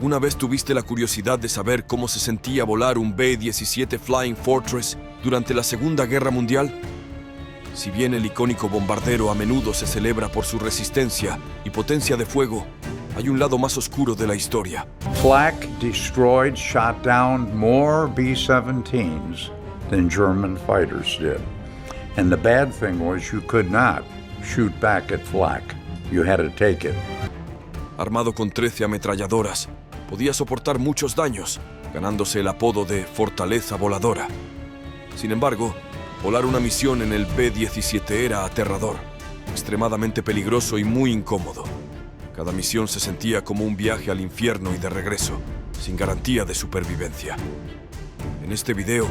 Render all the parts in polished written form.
¿Alguna vez tuviste la curiosidad de saber cómo se sentía volar un B-17 Flying Fortress durante la Segunda Guerra Mundial? Si bien el icónico bombardero a menudo se celebra por su resistencia y potencia de fuego, hay un lado más oscuro de la historia. Flak destroyed, shot down more B-17s than German fighters did. And the bad thing was you could not shoot back at Flak. You had to take it. Armado con 13 ametralladoras, podía soportar muchos daños, ganándose el apodo de Fortaleza Voladora. Sin embargo, volar una misión en el B-17 era aterrador, extremadamente peligroso y muy incómodo. Cada misión se sentía como un viaje al infierno y de regreso, sin garantía de supervivencia. En este video,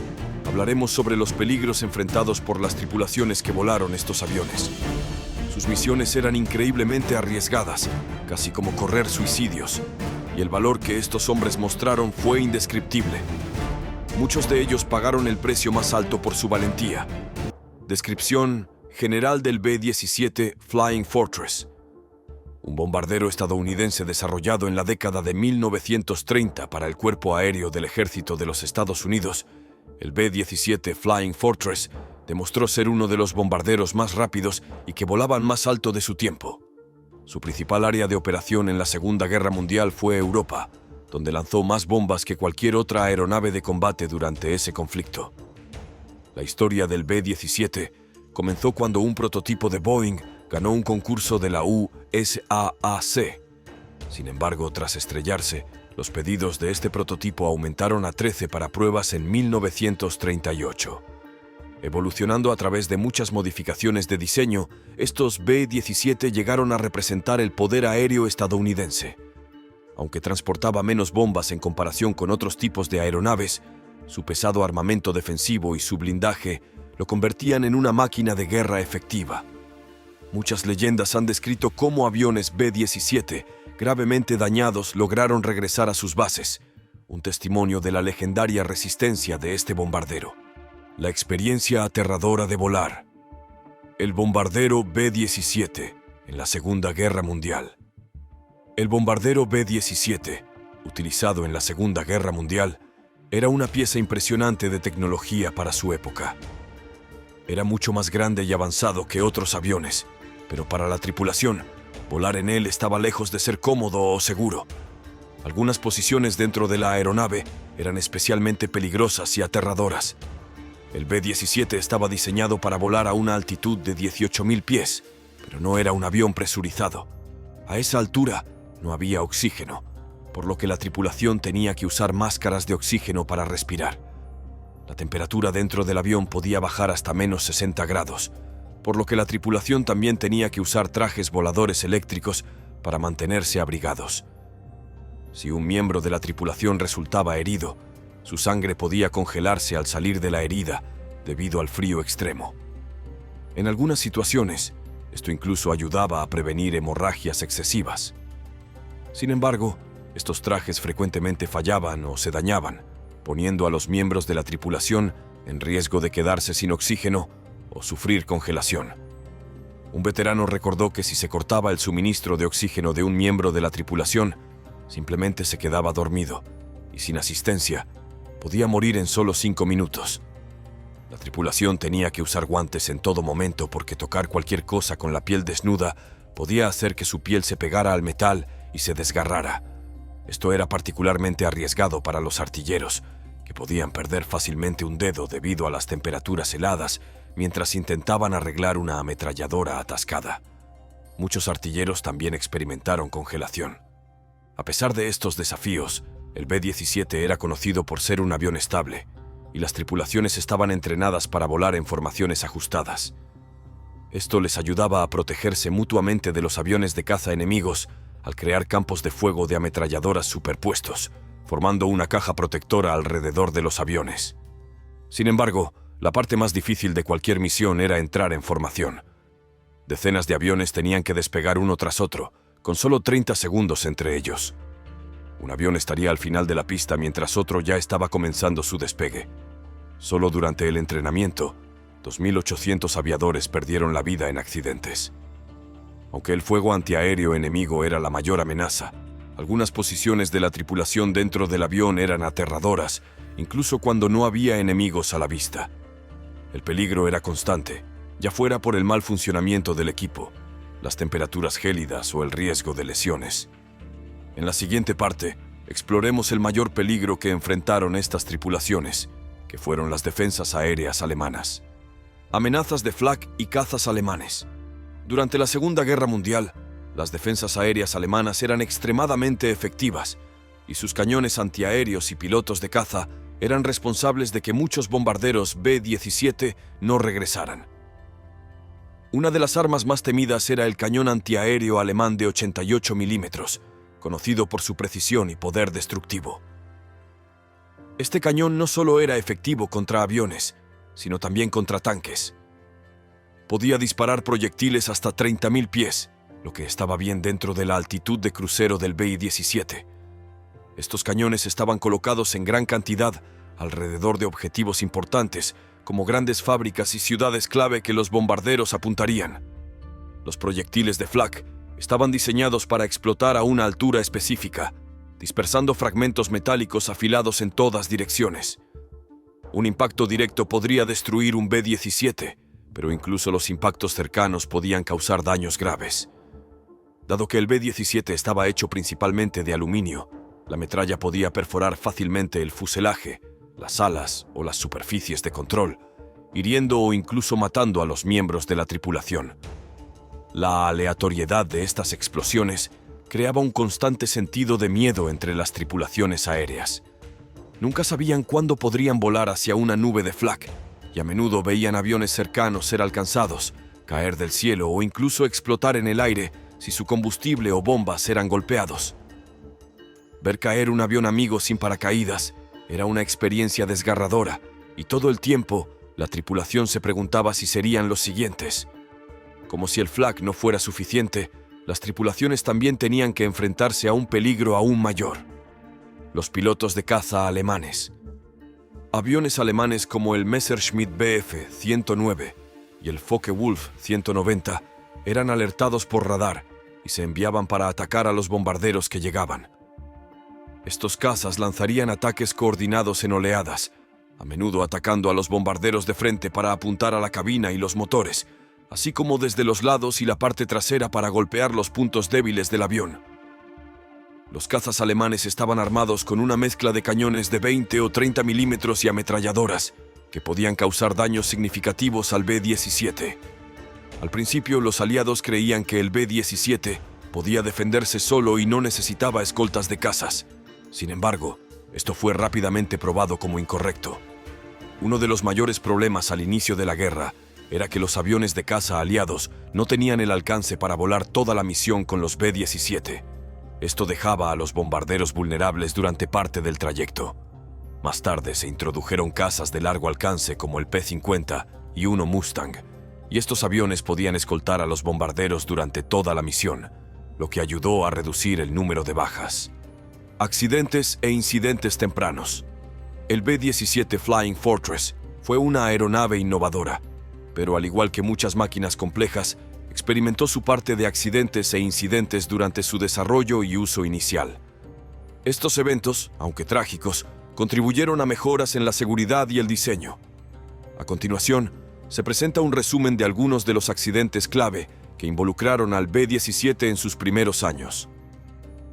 hablaremos sobre los peligros enfrentados por las tripulaciones que volaron estos aviones. Sus misiones eran increíblemente arriesgadas, casi como correr suicidios, y el valor que estos hombres mostraron fue indescriptible. Muchos de ellos pagaron el precio más alto por su valentía. Descripción general del B-17 Flying Fortress. Un bombardero estadounidense desarrollado en la década de 1930 para el Cuerpo Aéreo del Ejército de los Estados Unidos, el B-17 Flying Fortress demostró ser uno de los bombarderos más rápidos y que volaban más alto de su tiempo. Su principal área de operación en la Segunda Guerra Mundial fue Europa, donde lanzó más bombas que cualquier otra aeronave de combate durante ese conflicto. La historia del B-17 comenzó cuando un prototipo de Boeing ganó un concurso de la USAAC. Sin embargo, tras estrellarse, los pedidos de este prototipo aumentaron a 13 para pruebas en 1938. Evolucionando a través de muchas modificaciones de diseño, estos B-17 llegaron a representar el poder aéreo estadounidense. Aunque transportaba menos bombas en comparación con otros tipos de aeronaves, su pesado armamento defensivo y su blindaje lo convertían en una máquina de guerra efectiva. Muchas leyendas han descrito cómo aviones B-17, gravemente dañados, lograron regresar a sus bases, un testimonio de la legendaria resistencia de este bombardero. La experiencia aterradora de volar. El bombardero B-17 en la Segunda Guerra Mundial. El bombardero B-17, utilizado en la Segunda Guerra Mundial, era una pieza impresionante de tecnología para su época. Era mucho más grande y avanzado que otros aviones, pero para la tripulación, volar en él estaba lejos de ser cómodo o seguro. Algunas posiciones dentro de la aeronave eran especialmente peligrosas y aterradoras. El B-17 estaba diseñado para volar a una altitud de 18.000 pies, pero no era un avión presurizado. A esa altura no había oxígeno, por lo que la tripulación tenía que usar máscaras de oxígeno para respirar. La temperatura dentro del avión podía bajar hasta menos 60 grados, por lo que la tripulación también tenía que usar trajes voladores eléctricos para mantenerse abrigados. Si un miembro de la tripulación resultaba herido, su sangre podía congelarse al salir de la herida debido al frío extremo. En algunas situaciones, esto incluso ayudaba a prevenir hemorragias excesivas. Sin embargo, estos trajes frecuentemente fallaban o se dañaban, poniendo a los miembros de la tripulación en riesgo de quedarse sin oxígeno o sufrir congelación. Un veterano recordó que si se cortaba el suministro de oxígeno de un miembro de la tripulación, simplemente se quedaba dormido y sin asistencia, podía morir en solo 5 minutos. La tripulación tenía que usar guantes en todo momento porque tocar cualquier cosa con la piel desnuda podía hacer que su piel se pegara al metal y se desgarrara. Esto era particularmente arriesgado para los artilleros, que podían perder fácilmente un dedo debido a las temperaturas heladas mientras intentaban arreglar una ametralladora atascada. Muchos artilleros también experimentaron congelación. A pesar de estos desafíos, el B-17 era conocido por ser un avión estable, y las tripulaciones estaban entrenadas para volar en formaciones ajustadas. Esto les ayudaba a protegerse mutuamente de los aviones de caza enemigos al crear campos de fuego de ametralladoras superpuestos, formando una caja protectora alrededor de los aviones. Sin embargo, la parte más difícil de cualquier misión era entrar en formación. Decenas de aviones tenían que despegar uno tras otro, con solo 30 segundos entre ellos. Un avión estaría al final de la pista mientras otro ya estaba comenzando su despegue. Solo durante el entrenamiento, 2.800 aviadores perdieron la vida en accidentes. Aunque el fuego antiaéreo enemigo era la mayor amenaza, Algunas posiciones de la tripulación dentro del avión eran aterradoras, incluso cuando no había enemigos a la vista. El peligro era constante, ya fuera por el mal funcionamiento del equipo, las temperaturas gélidas o el riesgo de lesiones. En la siguiente parte, exploremos el mayor peligro que enfrentaron estas tripulaciones, que fueron las defensas aéreas alemanas. Amenazas de flak y cazas alemanes. Durante la Segunda Guerra Mundial, las defensas aéreas alemanas eran extremadamente efectivas, y sus cañones antiaéreos y pilotos de caza eran responsables de que muchos bombarderos B-17 no regresaran. Una de las armas más temidas era el cañón antiaéreo alemán de 88 milímetros, conocido por su precisión y poder destructivo. Este cañón no solo era efectivo contra aviones, sino también contra tanques. Podía disparar proyectiles hasta 30.000 pies, lo que estaba bien dentro de la altitud de crucero del B-17. Estos cañones estaban colocados en gran cantidad alrededor de objetivos importantes, como grandes fábricas y ciudades clave que los bombarderos apuntarían. Los proyectiles de flak estaban diseñados para explotar a una altura específica, dispersando fragmentos metálicos afilados en todas direcciones. Un impacto directo podría destruir un B-17, pero incluso los impactos cercanos podían causar daños graves. Dado que el B-17 estaba hecho principalmente de aluminio, la metralla podía perforar fácilmente el fuselaje, las alas o las superficies de control, hiriendo o incluso matando a los miembros de la tripulación. La aleatoriedad de estas explosiones creaba un constante sentido de miedo entre las tripulaciones aéreas. Nunca sabían cuándo podrían volar hacia una nube de flak, y a menudo veían aviones cercanos ser alcanzados, caer del cielo o incluso explotar en el aire si su combustible o bombas eran golpeados. Ver caer un avión amigo sin paracaídas era una experiencia desgarradora, y todo el tiempo la tripulación se preguntaba si serían los siguientes. Como si el flak no fuera suficiente, las tripulaciones también tenían que enfrentarse a un peligro aún mayor: los pilotos de caza alemanes. Aviones alemanes como el Messerschmitt Bf 109 y el Focke-Wulf 190 eran alertados por radar y se enviaban para atacar a los bombarderos que llegaban. Estos cazas lanzarían ataques coordinados en oleadas, a menudo atacando a los bombarderos de frente para apuntar a la cabina y los motores, así como desde los lados y la parte trasera para golpear los puntos débiles del avión. Los cazas alemanes estaban armados con una mezcla de cañones de 20 o 30 milímetros y ametralladoras, que podían causar daños significativos al B-17. Al principio, los aliados creían que el B-17 podía defenderse solo y no necesitaba escoltas de cazas. Sin embargo, esto fue rápidamente probado como incorrecto. Uno de los mayores problemas al inicio de la guerra era que los aviones de caza aliados no tenían el alcance para volar toda la misión con los B-17. Esto dejaba a los bombarderos vulnerables durante parte del trayecto. Más tarde se introdujeron cazas de largo alcance como el P-50 y uno Mustang, y estos aviones podían escoltar a los bombarderos durante toda la misión, lo que ayudó a reducir el número de bajas. Accidentes e incidentes tempranos. El B-17 Flying Fortress fue una aeronave innovadora, pero al igual que muchas máquinas complejas, experimentó su parte de accidentes e incidentes durante su desarrollo y uso inicial. Estos eventos, aunque trágicos, contribuyeron a mejoras en la seguridad y el diseño. A continuación, se presenta un resumen de algunos de los accidentes clave que involucraron al B-17 en sus primeros años.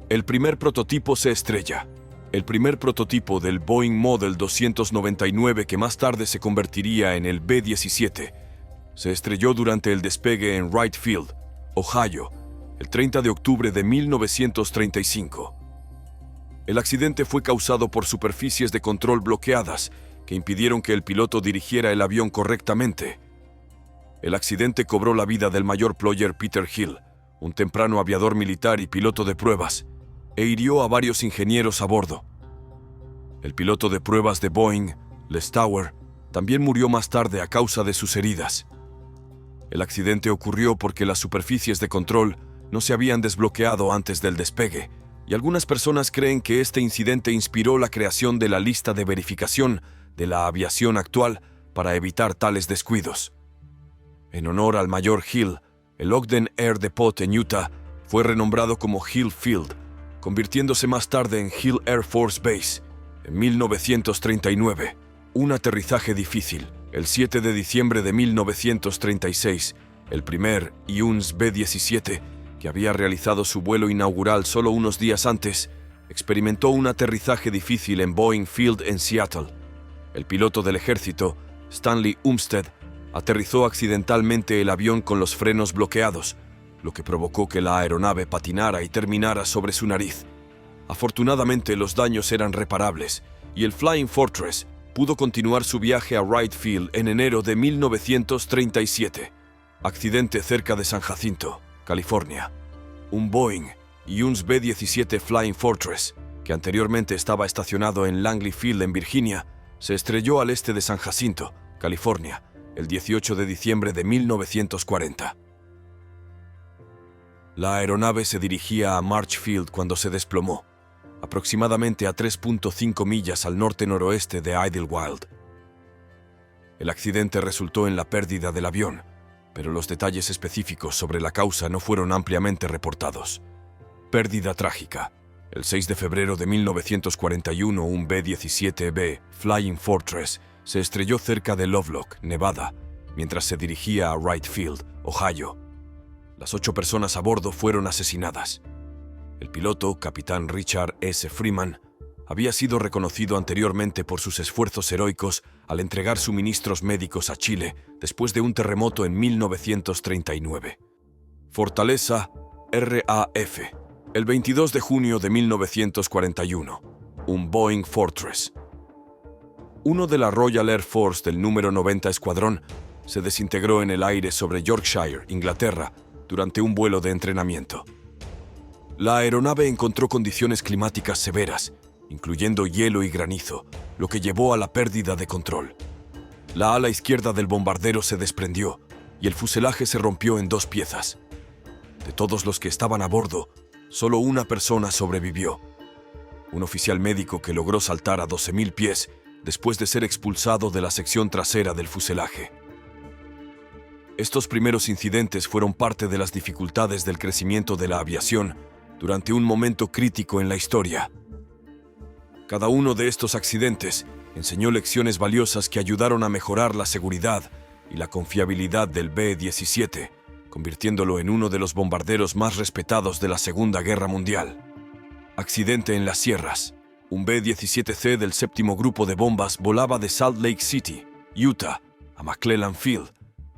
El primer prototipo se estrella. El primer prototipo del Boeing Model 299, que más tarde se convertiría en el B-17, se estrelló durante el despegue en Wright Field, Ohio, el 30 de octubre de 1935. El accidente fue causado por superficies de control bloqueadas que impidieron que el piloto dirigiera el avión correctamente. El accidente cobró la vida del mayor Ployer Peter Hill, un temprano aviador militar y piloto de pruebas, e hirió a varios ingenieros a bordo. El piloto de pruebas de Boeing, Les Tower, también murió más tarde a causa de sus heridas. El accidente ocurrió porque las superficies de control no se habían desbloqueado antes del despegue, y algunas personas creen que este incidente inspiró la creación de la lista de verificación de la aviación actual para evitar tales descuidos. En honor al mayor Hill, el Ogden Air Depot en Utah fue renombrado como Hill Field, convirtiéndose más tarde en Hill Air Force Base en 1939. Un aterrizaje difícil. El 7 de diciembre de 1936, el primer IUNS B-17, que había realizado su vuelo inaugural solo unos días antes, experimentó un aterrizaje difícil en Boeing Field en Seattle. El piloto del ejército, Stanley Umstead, aterrizó accidentalmente el avión con los frenos bloqueados, lo que provocó que la aeronave patinara y terminara sobre su nariz. Afortunadamente, los daños eran reparables y el Flying Fortress pudo continuar su viaje a Wright Field en enero de 1937. Accidente cerca de San Jacinto, California. Un Boeing IUNS B-17 Flying Fortress, que anteriormente estaba estacionado en Langley Field en Virginia, se estrelló al este de San Jacinto, California, el 18 de diciembre de 1940. La aeronave se dirigía a Marchfield cuando se desplomó, aproximadamente a 3.5 millas al norte-noroeste de Idlewild. El accidente resultó en la pérdida del avión, pero los detalles específicos sobre la causa no fueron ampliamente reportados. Pérdida trágica. El 6 de febrero de 1941, un B-17B Flying Fortress se estrelló cerca de Lovelock, Nevada, mientras se dirigía a Wright Field, Ohio. Las 8 personas a bordo fueron asesinadas. El piloto, capitán Richard S. Freeman, había sido reconocido anteriormente por sus esfuerzos heroicos al entregar suministros médicos a Chile después de un terremoto en 1939. Fortaleza RAF. El 22 de junio de 1941, un Boeing Fortress. Uno de la Royal Air Force del número 90 Escuadrón se desintegró en el aire sobre Yorkshire, Inglaterra, durante un vuelo de entrenamiento. La aeronave encontró condiciones climáticas severas, incluyendo hielo y granizo, lo que llevó a la pérdida de control. La ala izquierda del bombardero se desprendió y el fuselaje se rompió en 2 piezas. De todos los que estaban a bordo, solo una persona sobrevivió. Un oficial médico que logró saltar a 12.000 pies después de ser expulsado de la sección trasera del fuselaje. Estos primeros incidentes fueron parte de las dificultades del crecimiento de la aviación durante un momento crítico en la historia. Cada uno de estos accidentes enseñó lecciones valiosas que ayudaron a mejorar la seguridad y la confiabilidad del B-17, convirtiéndolo en uno de los bombarderos más respetados de la Segunda Guerra Mundial. Accidente en las sierras. Un B-17C del 7º Grupo de Bombas volaba de Salt Lake City, Utah, a McClellan Field,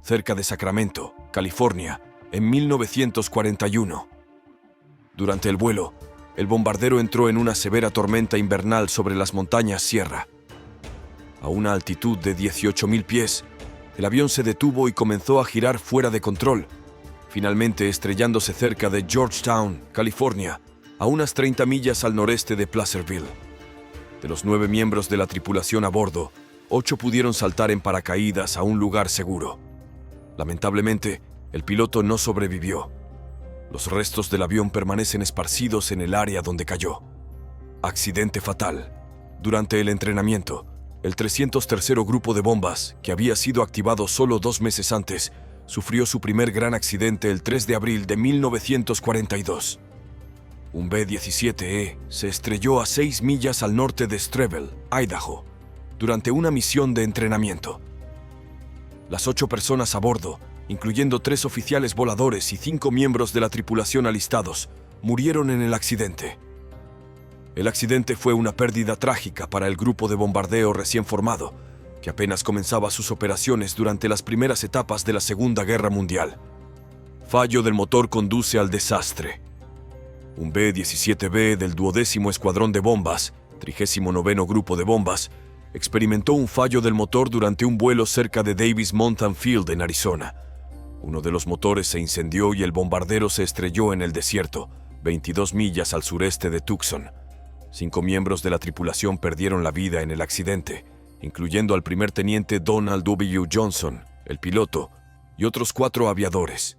cerca de Sacramento, California, en 1941. Durante el vuelo, el bombardero entró en una severa tormenta invernal sobre las montañas Sierra. A una altitud de 18.000 pies, el avión se detuvo y comenzó a girar fuera de control, finalmente estrellándose cerca de Georgetown, California, a unas 30 millas al noreste de Placerville. De los 9 miembros de la tripulación a bordo, 8 pudieron saltar en paracaídas a un lugar seguro. Lamentablemente, el piloto no sobrevivió. Los restos del avión permanecen esparcidos en el área donde cayó. Accidente fatal. Durante el entrenamiento, el 303º Grupo de Bombas, que había sido activado solo 2 meses antes, sufrió su primer gran accidente el 3 de abril de 1942. Un B-17E se estrelló a 6 millas al norte de Strebel, Idaho, durante una misión de entrenamiento. Las 8 personas a bordo, incluyendo 3 oficiales voladores y 5 miembros de la tripulación alistados, murieron en el accidente. El accidente fue una pérdida trágica para el grupo de bombardeo recién formado, que apenas comenzaba sus operaciones durante las primeras etapas de la Segunda Guerra Mundial. Fallo del motor conduce al desastre. Un B-17B del 12º Escuadrón de Bombas, 39º Grupo de Bombas, experimentó un fallo del motor durante un vuelo cerca de Davis Mountain Field en Arizona. Uno de los motores se incendió y el bombardero se estrelló en el desierto, 22 millas al sureste de Tucson. 5 miembros de la tripulación perdieron la vida en el accidente, incluyendo al primer teniente Donald W. Johnson, el piloto, y otros 4 aviadores.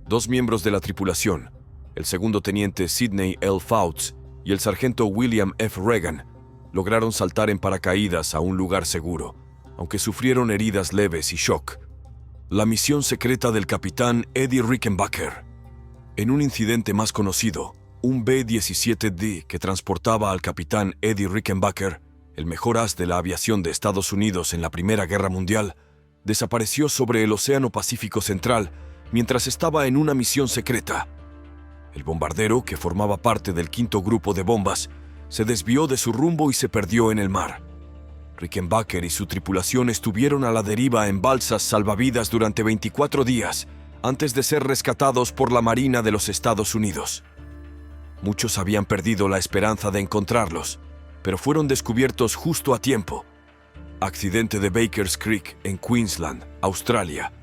2 miembros de la tripulación, el segundo teniente Sidney L. Fouts y el sargento William F. Reagan, lograron saltar en paracaídas a un lugar seguro, aunque sufrieron heridas leves y shock. La misión secreta del capitán Eddie Rickenbacker. En un incidente más conocido, Un B-17D que transportaba al capitán Eddie Rickenbacker, el mejor as de la aviación de Estados Unidos en la Primera Guerra Mundial, desapareció sobre el Océano Pacífico Central mientras estaba en una misión secreta. El bombardero, que formaba parte del 5º grupo de bombas, se desvió de su rumbo y se perdió en el mar. Rickenbacker y su tripulación estuvieron a la deriva en balsas salvavidas durante 24 días antes de ser rescatados por la Marina de los Estados Unidos. Muchos habían perdido la esperanza de encontrarlos, pero fueron descubiertos justo a tiempo. Accidente de Bakers Creek, en Queensland, Australia.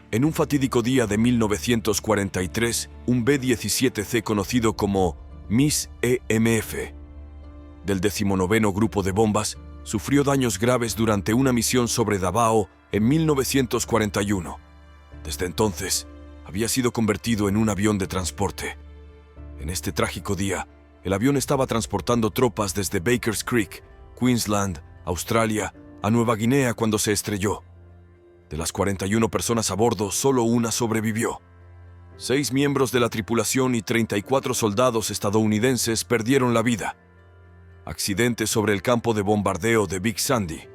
En un fatídico día de 1943, un B-17C conocido como Miss EMF, del 19º Grupo de Bombas, sufrió daños graves durante una misión sobre Davao en 1941. Desde entonces, había sido convertido en un avión de transporte. En este trágico día, el avión estaba transportando tropas desde Bakers Creek, Queensland, Australia, a Nueva Guinea cuando se estrelló. De las 41 personas a bordo, solo una sobrevivió. 6 miembros de la tripulación y 34 soldados estadounidenses perdieron la vida. Accidente sobre el campo de bombardeo de Big Sandy.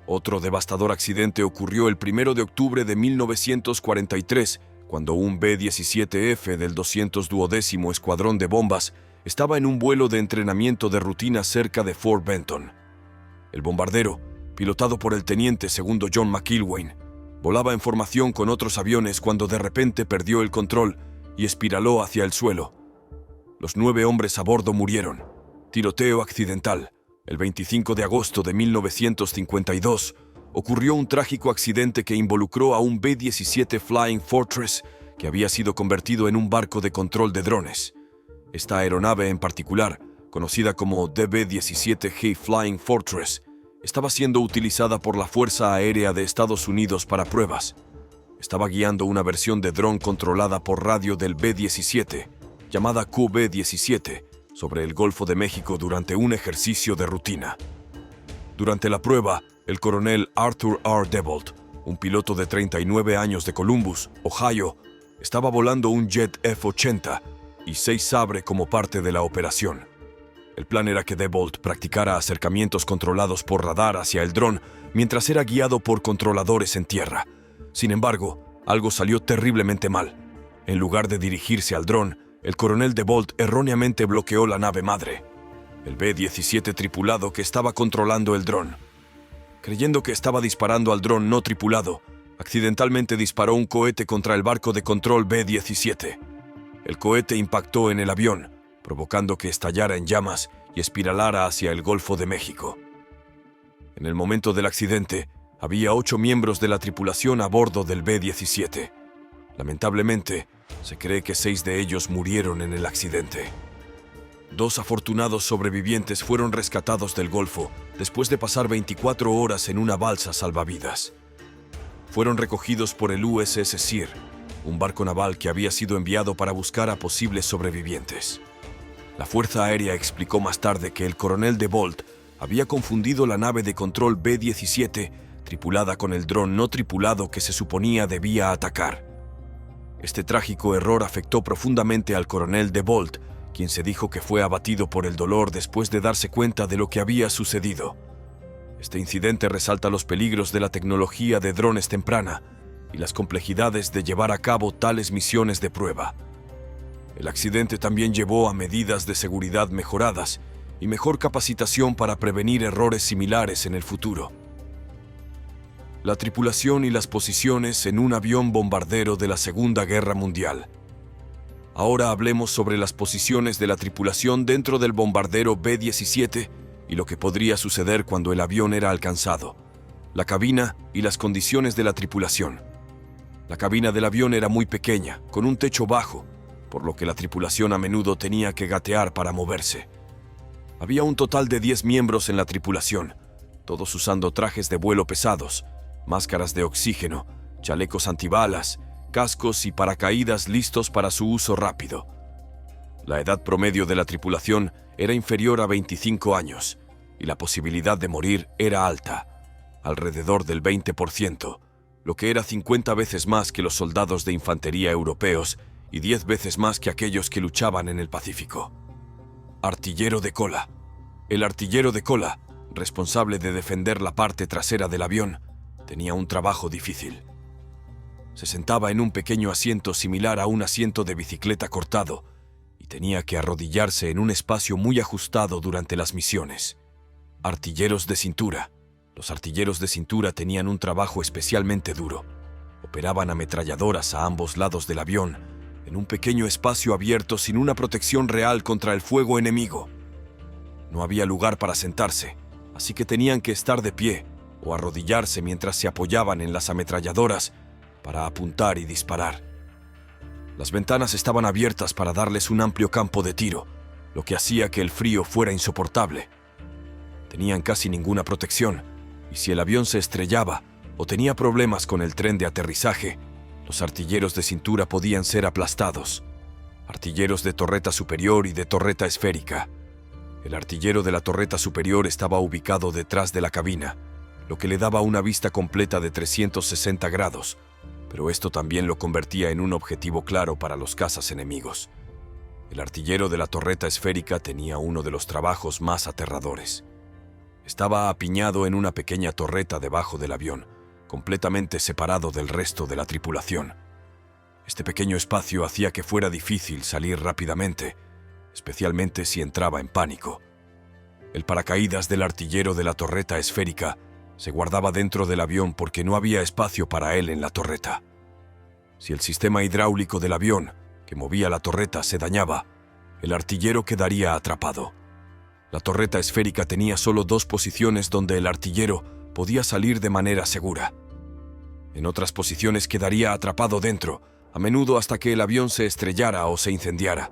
Otro devastador accidente ocurrió el 1 de octubre de 1943, cuando un B-17F del 212º Escuadrón de Bombas estaba en un vuelo de entrenamiento de rutina cerca de Fort Benton. El bombardero, pilotado por el teniente segundo John McIlwain, volaba en formación con otros aviones cuando de repente perdió el control y espiraló hacia el suelo. Los 9 hombres a bordo murieron. Tiroteo accidental. El 25 de agosto de 1952, ocurrió un trágico accidente que involucró a un B-17 Flying Fortress que había sido convertido en un barco de control de drones. Esta aeronave en particular, conocida como DB-17G Flying Fortress, estaba siendo utilizada por la Fuerza Aérea de Estados Unidos para pruebas. Estaba guiando una versión de dron controlada por radio del B-17, llamada QB-17, sobre el Golfo de México durante un ejercicio de rutina. Durante la prueba, el coronel Arthur R. Debolt, un piloto de 39 años de Columbus, Ohio, estaba volando un jet F-80 y 6 Sabre como parte de la operación. El plan era que Debolt practicara acercamientos controlados por radar hacia el dron mientras era guiado por controladores en tierra. Sin embargo, algo salió terriblemente mal. En lugar de dirigirse al dron, el coronel Debolt erróneamente bloqueó la nave madre, el B-17 tripulado que estaba controlando el dron. Creyendo que estaba disparando al dron no tripulado, accidentalmente disparó un cohete contra el barco de control B-17. El cohete impactó en el avión, provocando que estallara en llamas y espiralara hacia el Golfo de México. En el momento del accidente, había 8 miembros de la tripulación a bordo del B-17. Lamentablemente, se cree que 6 de ellos murieron en el accidente. 2 afortunados sobrevivientes fueron rescatados del Golfo después de pasar 24 horas en una balsa salvavidas. Fueron recogidos por el USS Sear, un barco naval que había sido enviado para buscar a posibles sobrevivientes. La Fuerza Aérea explicó más tarde que el coronel Debolt había confundido la nave de control B-17 tripulada con el dron no tripulado que se suponía debía atacar. Este trágico error afectó profundamente al coronel Debolt, quien se dijo que fue abatido por el dolor después de darse cuenta de lo que había sucedido. Este incidente resalta los peligros de la tecnología de drones temprana y las complejidades de llevar a cabo tales misiones de prueba. El accidente también llevó a medidas de seguridad mejoradas y mejor capacitación para prevenir errores similares en el futuro. La tripulación y las posiciones en un avión bombardero de la Segunda Guerra Mundial. Ahora hablemos sobre las posiciones de la tripulación dentro del bombardero B-17 y lo que podría suceder cuando el avión era alcanzado, la cabina y las condiciones de la tripulación. La cabina del avión era muy pequeña, con un techo bajo, por lo que la tripulación a menudo tenía que gatear para moverse. Había un total de 10 miembros en la tripulación, todos usando trajes de vuelo pesados, máscaras de oxígeno, chalecos antibalas, cascos y paracaídas listos para su uso rápido. La edad promedio de la tripulación era inferior a 25 años y la posibilidad de morir era alta, alrededor del 20%, lo que era 50 veces más que los soldados de infantería europeos y 10 veces más que aquellos que luchaban en el Pacífico. Artillero de cola. El artillero de cola, responsable de defender la parte trasera del avión, tenía un trabajo difícil. Se sentaba en un pequeño asiento similar a un asiento de bicicleta cortado y tenía que arrodillarse en un espacio muy ajustado durante las misiones. Artilleros de cintura. Los artilleros de cintura tenían un trabajo especialmente duro. Operaban ametralladoras a ambos lados del avión, en un pequeño espacio abierto sin una protección real contra el fuego enemigo. No había lugar para sentarse, así que tenían que estar de pie o arrodillarse mientras se apoyaban en las ametralladoras para apuntar y disparar. Las ventanas estaban abiertas para darles un amplio campo de tiro, lo que hacía que el frío fuera insoportable. Tenían casi ninguna protección, y si el avión se estrellaba o tenía problemas con el tren de aterrizaje, los artilleros de cintura podían ser aplastados. Artilleros de torreta superior y de torreta esférica. El artillero de la torreta superior estaba ubicado detrás de la cabina, lo que le daba una vista completa de 360 grados, pero esto también lo convertía en un objetivo claro para los cazas enemigos. El artillero de la torreta esférica tenía uno de los trabajos más aterradores. Estaba apiñado en una pequeña torreta debajo del avión, completamente separado del resto de la tripulación. Este pequeño espacio hacía que fuera difícil salir rápidamente, especialmente si entraba en pánico. El paracaídas del artillero de la torreta esférica se guardaba dentro del avión porque no había espacio para él en la torreta. Si el sistema hidráulico del avión, que movía la torreta, se dañaba, el artillero quedaría atrapado. La torreta esférica tenía solo 2 posiciones donde el artillero podía salir de manera segura. En otras posiciones quedaría atrapado dentro, a menudo hasta que el avión se estrellara o se incendiara.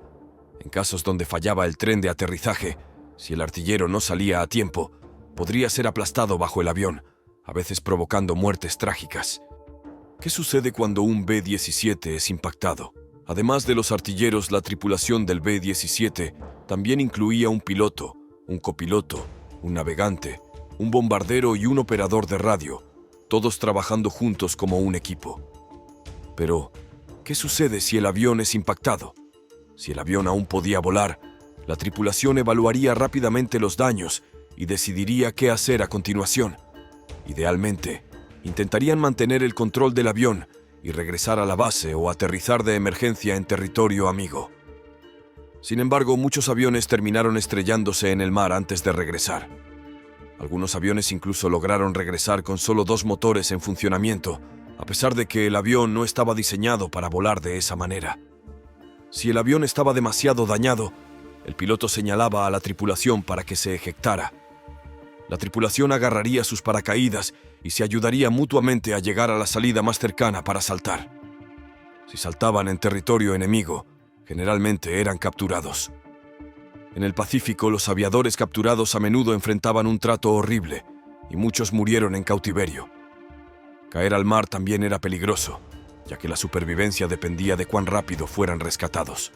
En casos donde fallaba el tren de aterrizaje, si el artillero no salía a tiempo, podría ser aplastado bajo el avión, a veces provocando muertes trágicas. ¿Qué sucede cuando un B-17 es impactado? Además de los artilleros, la tripulación del B-17 también incluía un piloto, un copiloto, un navegante, un bombardero y un operador de radio, todos trabajando juntos como un equipo. Pero, ¿qué sucede si el avión es impactado? Si el avión aún podía volar, la tripulación evaluaría rápidamente los daños y decidiría qué hacer a continuación. Idealmente, intentarían mantener el control del avión y regresar a la base o aterrizar de emergencia en territorio amigo. Sin embargo, muchos aviones terminaron estrellándose en el mar antes de regresar. Algunos aviones incluso lograron regresar con solo 2 motores en funcionamiento, a pesar de que el avión no estaba diseñado para volar de esa manera. Si el avión estaba demasiado dañado, el piloto señalaba a la tripulación para que se ejectara. La tripulación agarraría sus paracaídas y se ayudaría mutuamente a llegar a la salida más cercana para saltar. Si saltaban en territorio enemigo, generalmente eran capturados. En el Pacífico, los aviadores capturados a menudo enfrentaban un trato horrible y muchos murieron en cautiverio. Caer al mar también era peligroso, ya que la supervivencia dependía de cuán rápido fueran rescatados.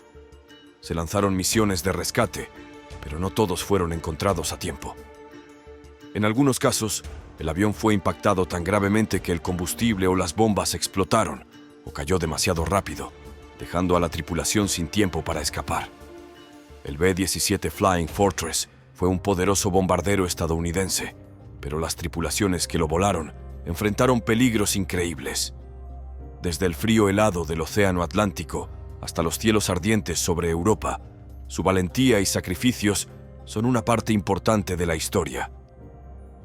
Se lanzaron misiones de rescate, pero no todos fueron encontrados a tiempo. En algunos casos, el avión fue impactado tan gravemente que el combustible o las bombas explotaron o cayó demasiado rápido, dejando a la tripulación sin tiempo para escapar. El B-17 Flying Fortress fue un poderoso bombardero estadounidense, pero las tripulaciones que lo volaron enfrentaron peligros increíbles. Desde el frío helado del Océano Atlántico hasta los cielos ardientes sobre Europa, su valentía y sacrificios son una parte importante de la historia.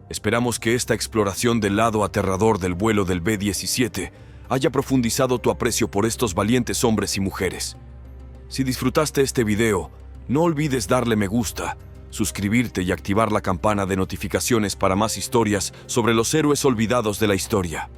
Esperamos que esta exploración del lado aterrador del vuelo del B-17 haya profundizado tu aprecio por estos valientes hombres y mujeres. Si disfrutaste este video, no olvides darle me gusta, suscribirte y activar la campana de notificaciones para más historias sobre los héroes olvidados de la historia.